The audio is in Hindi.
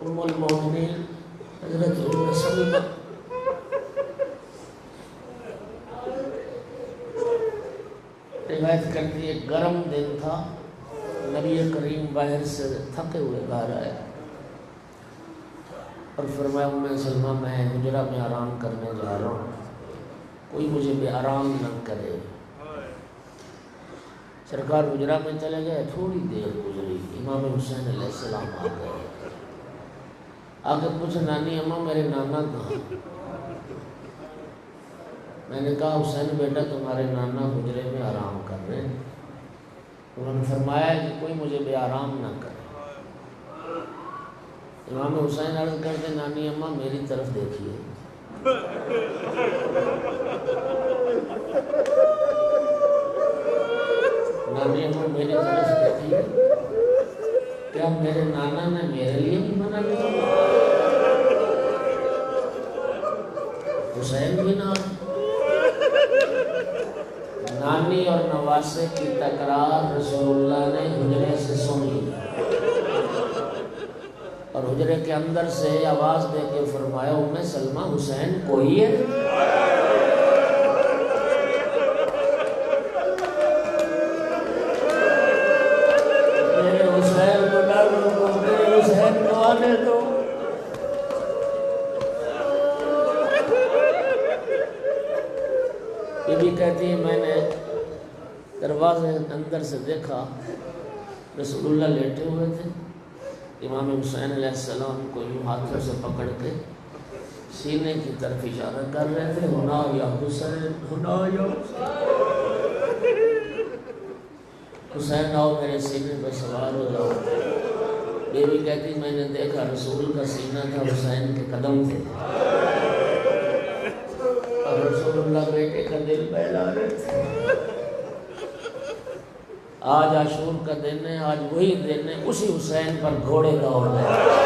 उम्मुल मोमिनीन हज़रत उम्मे सलमा रिवायत करती है, गर्म दिन था, नबी करीम बाहर से थके हुए घर आए और फरमाया, उम्मे सलमा मैं हुजरा में आराम करने जा रहा हूँ, कोई मुझे भी आराम न करे। सरकार हुजरा में चले गए, थोड़ी देर गुजरी, इमाम हुसैन अलैहिस्सलाम आ गए। आगे पूछा, नानी अम्मा मेरे नाना कहाँ? मैंने कहा, हुसैन बेटा तुम्हारे नाना हुजरे में आराम कर रहे हैं। उन्होंने फरमाया कि कोई मुझे भी आराम ना करे। इमाम हुसैन अर्ज़ करते, नानी अम्मा मेरी तरफ देखिए। नानी अम्मा मेरी तरफ देखिए, क्या मेरे नाना ने मेरे लिए भी मना किया? हुसैन भी ना। नानी और नवासे की तकरार रसूलुल्लाह ने हुजरे से सुन ली और हुजरे के अंदर से आवाज दे के फरमाया, उम्मे सलमा हुसैन कोई है? मेरे हुसैन को डालो, मेरे हुसैन को आने दो। ये भी कहती है, मैंने दरवाजे अंदर से देखा, रसूलुल्लाह लेटे हुए थे, इमाम हुसैन अलैहिस्सलाम को यूं हाथों से पकड़ के सीने की तरफ इशारा कर रहे थे, हुना या हुसैन, हुना या हुसैन आओ मेरे सीने पर सवार हो जाओ। बेबी कहती, मैंने देखा रसूल का सीना था, हुसैन के कदम थे और रसूलुल्लाह बेटे का दिल बहला रहे थे। आज आशूर का दिन है, आज वही दिन है, उसी हुसैन पर घोड़े दौड़ रहे हैं।